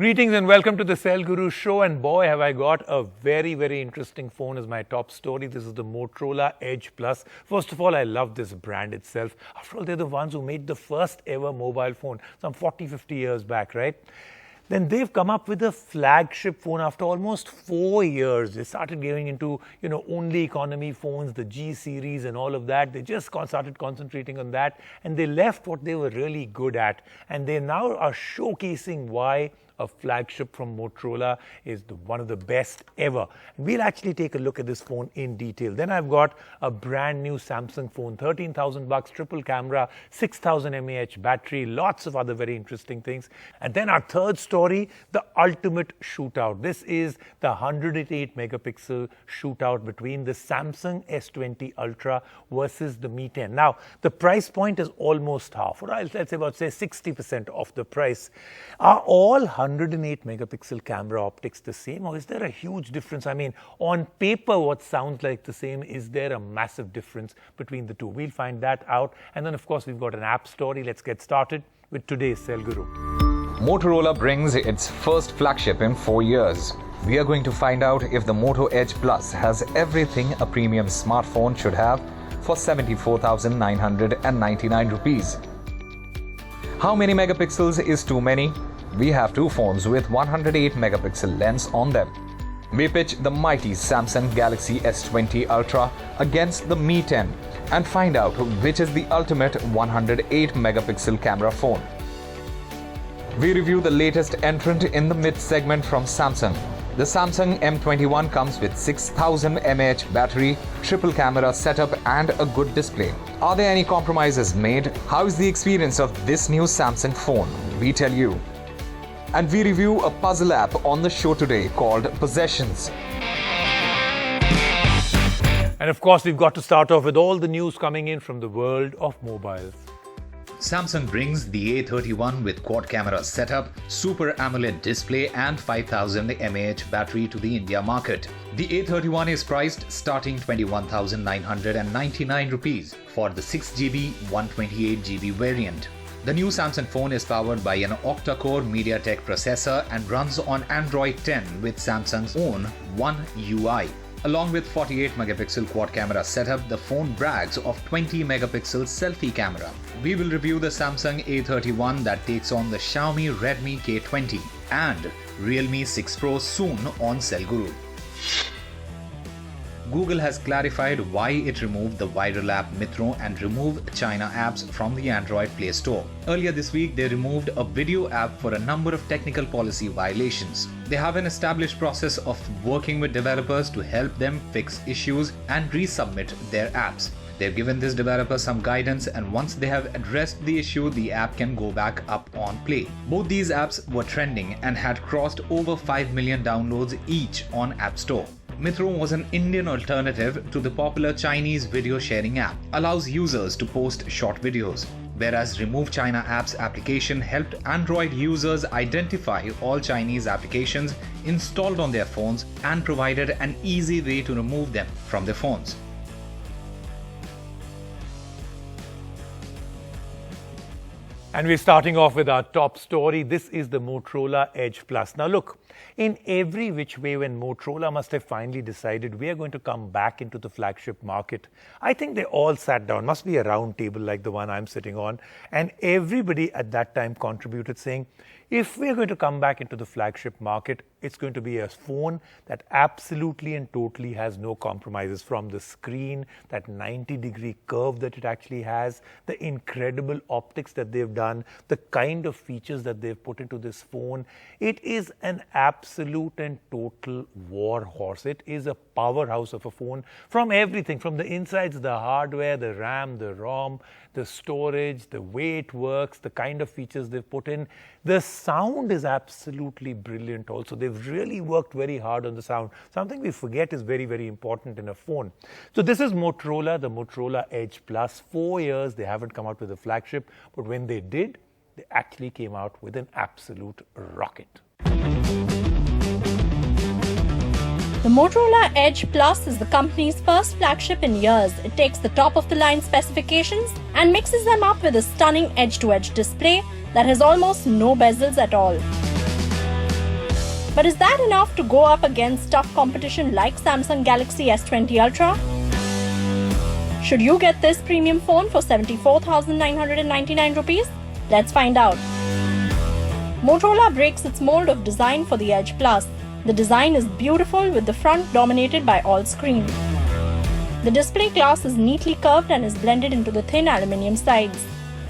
Greetings and welcome to the Cell Guru show, and boy have I got a very interesting phone as my top story. This is the Motorola Edge Plus. First of all, I love this brand itself. After all, they're the ones who made the first ever mobile phone some 40-50 years back, right? Then they've come up with a flagship phone after almost 4 years. They started going into, only economy phones, the G series and all of that. They just started concentrating on that, and they left what they were really good at. And they now are showcasing why a flagship from Motorola is one of the best ever. We'll actually take a look at this phone in detail. Then I've got a brand new Samsung phone, 13,000 bucks, triple camera, 6,000 mAh battery, lots of other very interesting things. And then our third story, the ultimate shootout. This is the 108 megapixel shootout between the Samsung S20 Ultra versus the Mi 10. Now, the price point is almost half, or let's say about 60% of the price. Are all 108 megapixel camera optics the same, or is there a huge difference? I mean, on paper, what sounds like the same, is there a massive difference between the two? We'll find that out. And then, of course, we've got an app story. Let's get started with today's Cell Guru. Motorola brings its first flagship in 4 years. We are going to find out if the Moto Edge Plus has everything a premium smartphone should have for 74,999 rupees. How many megapixels is too many? We have two phones with 108 megapixel lens on them. We pitch the mighty Samsung Galaxy S20 Ultra against the Mi 10 and find out which is the ultimate 108 megapixel camera phone. We review the latest entrant in the mid segment from Samsung. The Samsung M21 comes with 6,000 mAh battery, triple camera setup and a good display. Are there any compromises made? How is the experience of this new Samsung phone? We tell you. And we review a puzzle app on the show today called Possessions. And of course, we've got to start off with all the news coming in from the world of mobiles. Samsung brings the A31 with quad camera setup, Super AMOLED display and 5000 mAh battery to the India market. The A31 is priced starting 21,999 rupees for the 6GB 128GB variant. The new Samsung phone is powered by an octa-core MediaTek processor and runs on Android 10 with Samsung's own One UI. Along with 48 megapixel quad camera setup, the phone brags of 20 megapixel selfie camera. We will review the Samsung A31 that takes on the Xiaomi Redmi K20 and Realme 6 Pro soon on Cell Guru. Google has clarified why it removed the viral app Mitro and removed China apps from the Android Play Store. Earlier this week, they removed a video app for a number of technical policy violations. They have an established process of working with developers to help them fix issues and resubmit their apps. They've given this developer some guidance, and once they have addressed the issue, the app can go back up on Play. Both these apps were trending and had crossed over 5 million downloads each on App Store. Mitro was an Indian alternative to the popular Chinese video sharing app, allows users to post short videos, whereas Remove China Apps application helped Android users identify all Chinese applications installed on their phones and provided an easy way to remove them from their phones. And we're starting off with our top story. This is the Motorola Edge Plus. Now look, in every which way, when Motorola must have finally decided we are going to come back into the flagship market, I think they all sat down, must be a round table like the one I'm sitting on, and everybody at that time contributed saying, if we're going to come back into the flagship market, it's going to be a phone that absolutely and totally has no compromises, from the screen, that 90-degree curve that it actually has, the incredible optics that they've done, the kind of features that they've put into this phone. It is an absolute and total war horse. It is a powerhouse of a phone from everything, from the insides, the hardware, the RAM, the ROM, the storage, the way it works, the kind of features they've put in. The sound is absolutely brilliant also. They've really worked very hard on the sound. Something we forget is very important in a phone. So this is Motorola, the Motorola Edge Plus. 4 years, they haven't come out with a flagship, but when they did, they actually came out with an absolute rocket. The Motorola Edge Plus is the company's first flagship in years. It takes the top-of-the-line specifications and mixes them up with a stunning edge-to-edge display that has almost no bezels at all. But is that enough to go up against tough competition like Samsung Galaxy S20 Ultra? Should you get this premium phone for 74,999 rupees? Let's find out. Motorola breaks its mold of design for the Edge Plus. The design is beautiful with the front dominated by all screen. The display glass is neatly curved and is blended into the thin aluminium sides.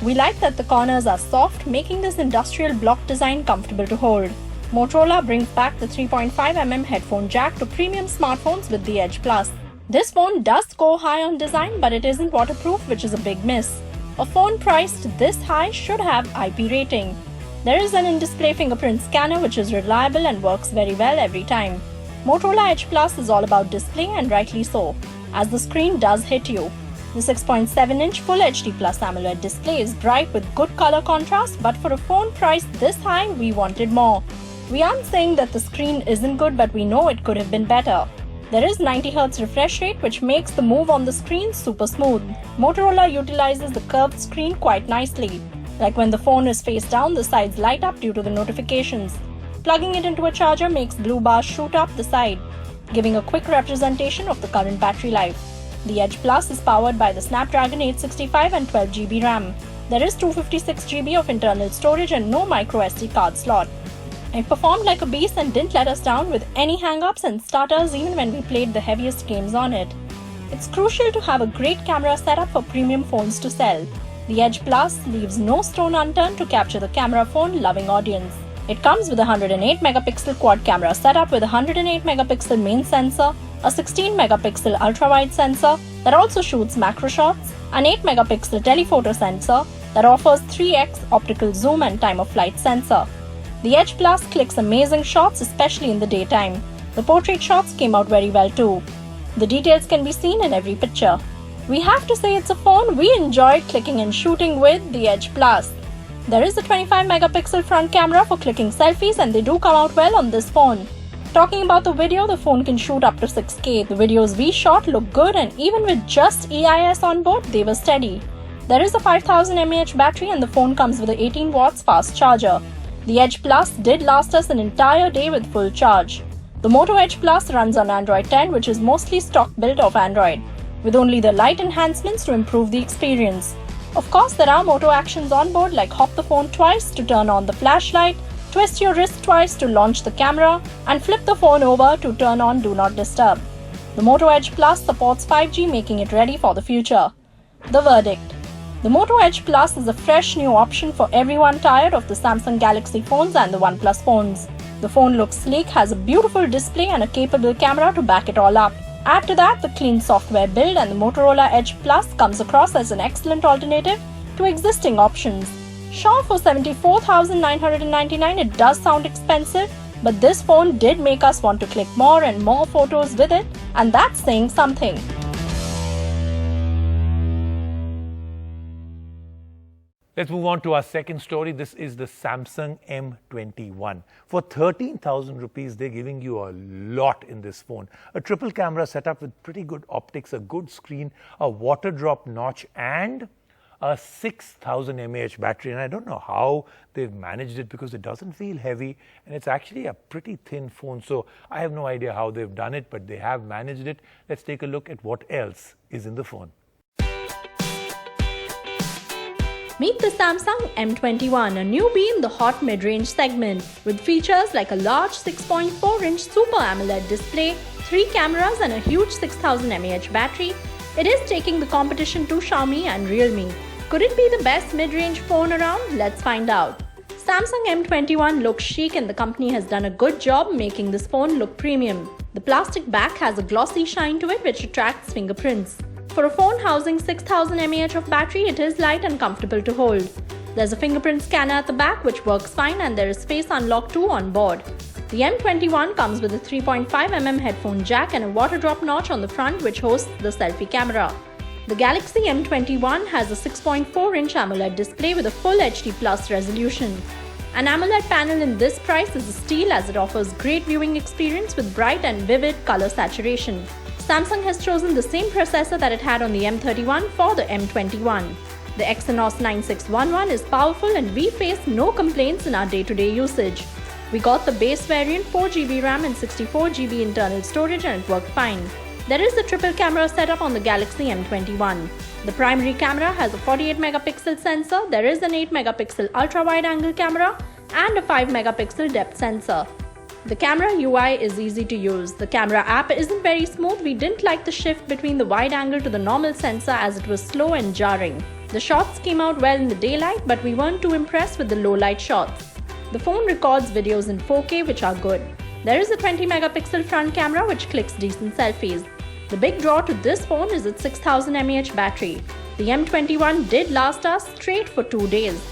We like that the corners are soft, making this industrial block design comfortable to hold. Motorola brings back the 3.5mm headphone jack to premium smartphones with the Edge Plus. This phone does score high on design, but it isn't waterproof, which is a big miss. A phone priced this high should have IP rating. There is an in-display fingerprint scanner which is reliable and works very well every time. Motorola Edge Plus is all about display, and rightly so, as the screen does hit you. The 6.7-inch Full HD Plus AMOLED display is bright with good color contrast, but for a phone priced this high, we wanted more. We aren't saying that the screen isn't good, but we know it could have been better. There is 90Hz refresh rate, which makes the move on the screen super smooth. Motorola utilizes the curved screen quite nicely. Like when the phone is face down, the sides light up due to the notifications. Plugging it into a charger makes blue bars shoot up the side, giving a quick representation of the current battery life. The Edge Plus is powered by the Snapdragon 865 and 12GB RAM. There is 256GB of internal storage and no microSD card slot. It performed like a beast and didn't let us down with any hang-ups and stutters even when we played the heaviest games on it. It's crucial to have a great camera setup for premium phones to sell. The Edge Plus leaves no stone unturned to capture the camera phone-loving audience. It comes with a 108-megapixel quad camera setup with a 108-megapixel main sensor, a 16-megapixel ultra-wide sensor that also shoots macro shots, an 8-megapixel telephoto sensor that offers 3x optical zoom and time-of-flight sensor. The Edge Plus clicks amazing shots, especially in the daytime. The portrait shots came out very well too. The details can be seen in every picture. We have to say it's a phone we enjoyed clicking and shooting with, the Edge Plus. There is a 25-megapixel front camera for clicking selfies, and they do come out well on this phone. Talking about the video, the phone can shoot up to 6K. The videos we shot look good, and even with just EIS on board, they were steady. There is a 5000 mAh battery, and the phone comes with a 18 watts fast charger. The Edge Plus did last us an entire day with full charge. The Moto Edge Plus runs on Android 10, which is mostly stock built of Android, with only the light enhancements to improve the experience. Of course, there are Moto actions on board like hop the phone twice to turn on the flashlight, twist your wrist twice to launch the camera, and flip the phone over to turn on Do Not Disturb. The Moto Edge Plus supports 5G, making it ready for the future. The verdict. The Moto Edge Plus is a fresh new option for everyone tired of the Samsung Galaxy phones and the OnePlus phones. The phone looks sleek, has a beautiful display and a capable camera to back it all up. Add to that the clean software build, and the Motorola Edge Plus comes across as an excellent alternative to existing options. Sure, for 74,999 it does sound expensive, but this phone did make us want to click more and more photos with it, and that's saying something. Let's move on to our second story. This is the Samsung M21. For 13,000 rupees, they're giving you a lot in this phone. A triple camera setup with pretty good optics, a good screen, a water drop notch, and a 6,000 mAh battery. And I don't know how they've managed it because it doesn't feel heavy and it's actually a pretty thin phone. So I have no idea how they've done it, but they have managed it. Let's take a look at what else is in the phone. Meet the Samsung M21, a newbie in the hot mid-range segment. With features like a large 6.4-inch Super AMOLED display, 3 cameras and a huge 6,000 mAh battery, it is taking the competition to Xiaomi and Realme. Could it be the best mid-range phone around? Let's find out. Samsung M21 looks chic, and the company has done a good job making this phone look premium. The plastic back has a glossy shine to it which attracts fingerprints. For a phone housing 6,000 mAh of battery, it is light and comfortable to hold. There's a fingerprint scanner at the back which works fine, and there is Face Unlock 2 on board. The M21 comes with a 3.5mm headphone jack and a water drop notch on the front which hosts the selfie camera. The Galaxy M21 has a 6.4-inch AMOLED display with a full HD Plus resolution. An AMOLED panel in this price is a steal, as it offers great viewing experience with bright and vivid color saturation. Samsung has chosen the same processor that it had on the M31 for the M21. The Exynos 9611 is powerful, and we face no complaints in our day-to-day usage. We got the base variant 4GB RAM and 64GB internal storage and it worked fine. There is the triple camera setup on the Galaxy M21. The primary camera has a 48 megapixel sensor, there is an 8 megapixel ultra wide angle camera and a 5 megapixel depth sensor. The camera UI is easy to use. The camera app isn't very smooth. We didn't like the shift between the wide angle to the normal sensor as it was slow and jarring. The shots came out well in the daylight, but we weren't too impressed with the low light shots. The phone records videos in 4K which are good. There is a 20 megapixel front camera which clicks decent selfies. The big draw to this phone is its 6000 mAh battery. The M21 did last us straight for 2 days.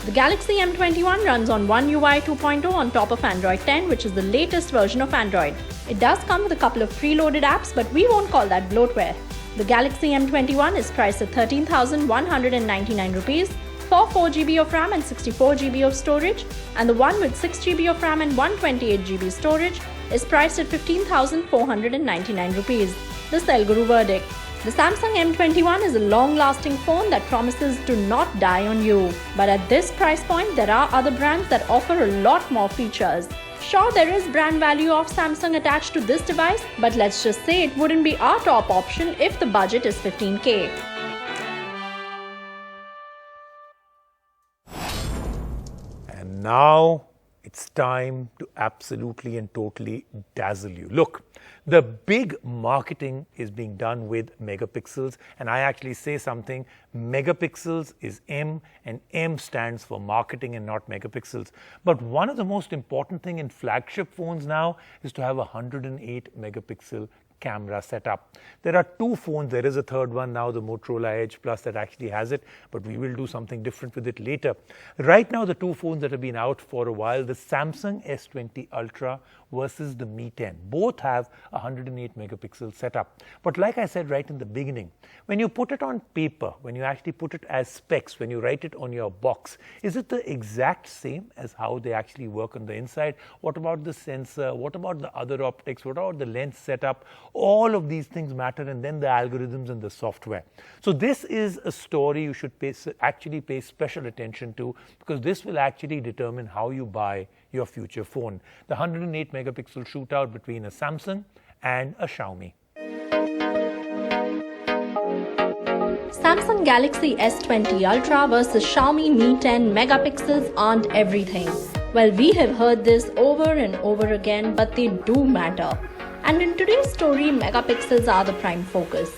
The Galaxy M21 runs on One UI 2.0 on top of Android 10, which is the latest version of Android. It does come with a couple of preloaded apps, but we won't call that bloatware. The Galaxy M21 is priced at 13,199 rupees for 4GB of RAM and 64GB of storage, and the one with 6GB of RAM and 128GB storage is priced at 15,499 rupees. The Sell Guru verdict. The Samsung M21 is a long-lasting phone that promises to not die on you. But at this price point, there are other brands that offer a lot more features. Sure, there is brand value of Samsung attached to this device, but let's just say it wouldn't be our top option if the budget is 15K. And now it's time to absolutely and totally dazzle you. Look, the big marketing is being done with megapixels, and I actually say something. Megapixels is M, and M stands for marketing and not megapixels. But one of the most important thing in flagship phones now is to have a 108 megapixel camera setup. There are two phones, there is a third one now, the Motorola Edge Plus, that actually has it, but we will do something different with it later. Right now, the two phones that have been out for a while, the Samsung S20 Ultra versus the Mi 10. Both have a 108 megapixel setup. But like I said right in the beginning, when you put it on paper, when you actually put it as specs, when you write it on your box, is it the exact same as how they actually work on the inside? What about the sensor? What about the other optics? What about the lens setup? All of these things matter, and then the algorithms and the software. So this is a story you should actually pay special attention to, because this will actually determine how you buy your future phone. The 108 megapixel shootout between a Samsung and a Xiaomi. Samsung Galaxy S20 Ultra versus Xiaomi Mi 10 megapixels aren't everything. Well, we have heard this over and over again, but they do matter. And in today's story, megapixels are the prime focus.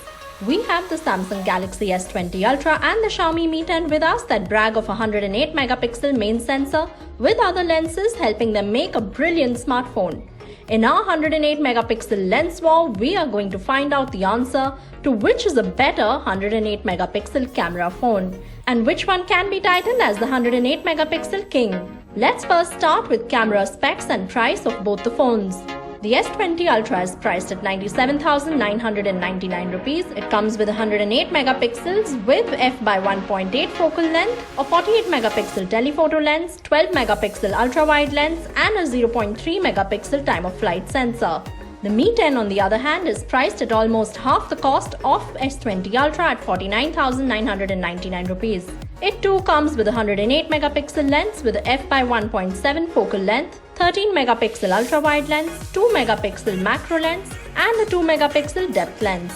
We have the Samsung Galaxy S20 Ultra and the Xiaomi Mi 10 with us that brag of a 108 megapixel main sensor with other lenses helping them make a brilliant smartphone. In our 108 megapixel lens war, we are going to find out the answer to which is a better 108 megapixel camera phone and which one can be titled as the 108 megapixel king. Let's first start with camera specs and price of both the phones. The S20 Ultra is priced at 97,999 rupees. It comes with 108 megapixels with f/1.8 focal length, a 48 megapixel telephoto lens, 12 megapixel ultra-wide lens and a 0.3 megapixel time-of-flight sensor. The Mi 10 on the other hand is priced at almost half the cost of S20 Ultra at 49,999 rupees. It too comes with a 108 megapixel lens with a f/1.7 focal length, 13 megapixel ultra-wide lens, 2 megapixel macro lens and a 2 megapixel depth lens.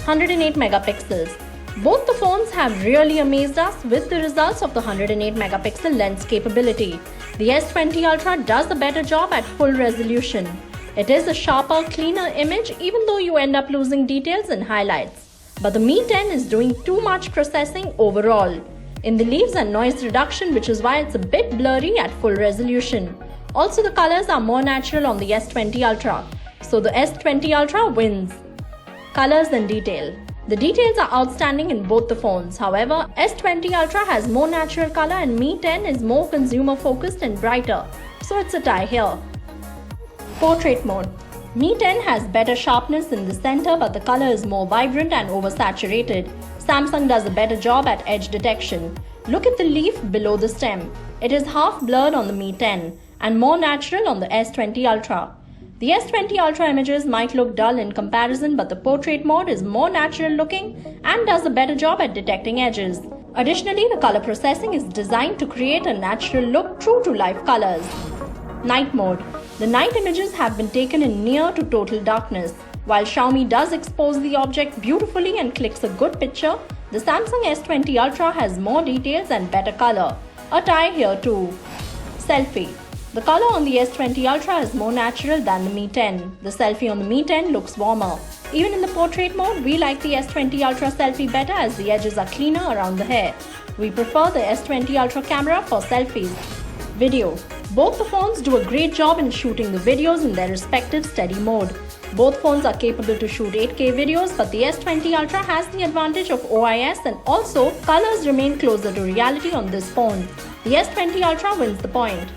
108 megapixels. Both the phones have really amazed us with the results of the 108 megapixel lens capability. The S20 Ultra does a better job at full resolution. It is a sharper, cleaner image even though you end up losing details and highlights. But the Mi 10 is doing too much processing overall in the leaves and noise reduction, which is why it's a bit blurry at full resolution. Also, the colors are more natural on the S20 Ultra, so the S20 Ultra wins. Colors and detail. The details are outstanding in both the phones. However, S20 Ultra has more natural color and Mi 10 is more consumer focused and brighter, so it's a tie here. Portrait mode. Mi 10 has better sharpness in the center, but the color is more vibrant and oversaturated. Samsung does a better job at edge detection. Look at the leaf below the stem. It is half blurred on the Mi 10 and more natural on the S20 Ultra. The S20 Ultra images might look dull in comparison, but the portrait mode is more natural looking and does a better job at detecting edges. Additionally, the color processing is designed to create a natural look true to life colors. Night mode. The night images have been taken in near to total darkness. While Xiaomi does expose the object beautifully and clicks a good picture, the Samsung S20 Ultra has more details and better color. A tie here too. Selfie. The color on the S20 Ultra is more natural than the Mi 10. The selfie on the Mi 10 looks warmer. Even in the portrait mode, we like the S20 Ultra selfie better as the edges are cleaner around the hair. We prefer the S20 Ultra camera for selfies. Video. Both the phones do a great job in shooting the videos in their respective steady mode. Both phones are capable to shoot 8K videos, but the S20 Ultra has the advantage of OIS and also colors remain closer to reality on this phone. The S20 Ultra wins the point.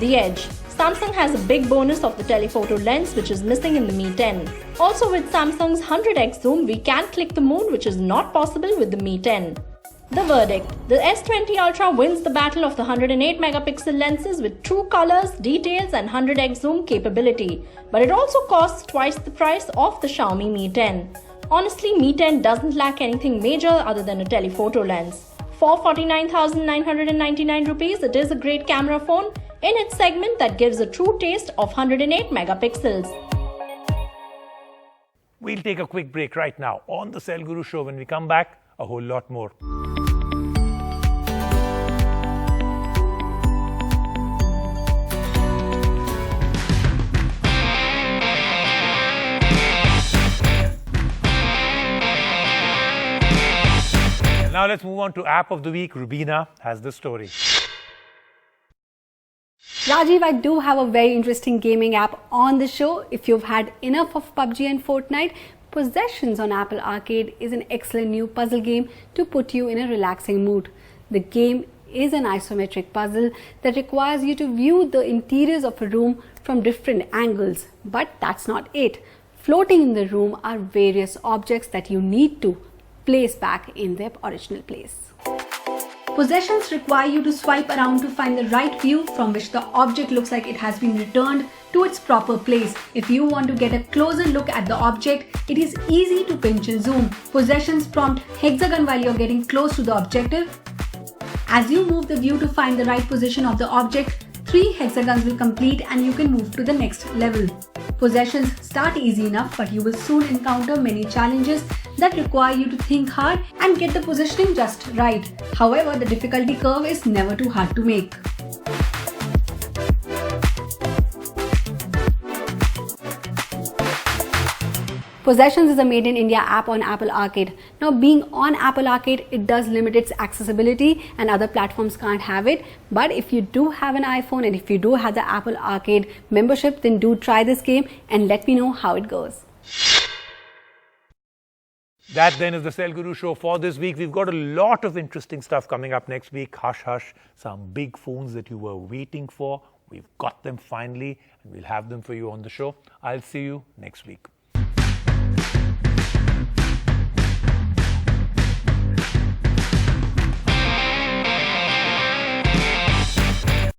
The Edge. Samsung has a big bonus of the telephoto lens which is missing in the Mi 10. Also with Samsung's 100x zoom, we can click the moon which is not possible with the Mi 10. The verdict. The S20 Ultra wins the battle of the 108 megapixel lenses with true colors, details and 100x zoom capability. But it also costs twice the price of the Xiaomi Mi 10. Honestly, Mi 10 doesn't lack anything major other than a telephoto lens. For 49,999 rupees, it is a great camera phone in its segment that gives a true taste of 108 megapixels. We'll take a quick break right now on the Cell Guru Show. When we come back, a whole lot more. Now let's move on to App of the Week. Rubina has the story. Rajiv, I do have a very interesting gaming app on the show. If you've had enough of PUBG and Fortnite, Possessions on Apple Arcade is an excellent new puzzle game to put you in a relaxing mood. The game is an isometric puzzle that requires you to view the interiors of a room from different angles. But that's not it. Floating in the room are various objects that you need to place back in their original place. Possessions require you to swipe around to find the right view from which the object looks like it has been returned to its proper place. If you want to get a closer look at the object, it is easy to pinch and zoom. Possessions prompt hexagon while you're getting close to the objective. As you move the view to find the right position of the object, 3 hexagons will complete and you can move to the next level. Possessions start easy enough, but you will soon encounter many challenges that require you to think hard and get the positioning just right. However, the difficulty curve is never too hard to make. Possessions is a made in India app on Apple Arcade. Now, being on Apple Arcade, it does limit its accessibility and other platforms can't have it. But if you do have an iPhone and if you do have the Apple Arcade membership, then do try this game and let me know how it goes. That then is the Cell Guru Show for this week. We've got a lot of interesting stuff coming up next week. Hush, hush, some big phones that you were waiting for. We've got them finally and we'll have them for you on the show. I'll see you next week.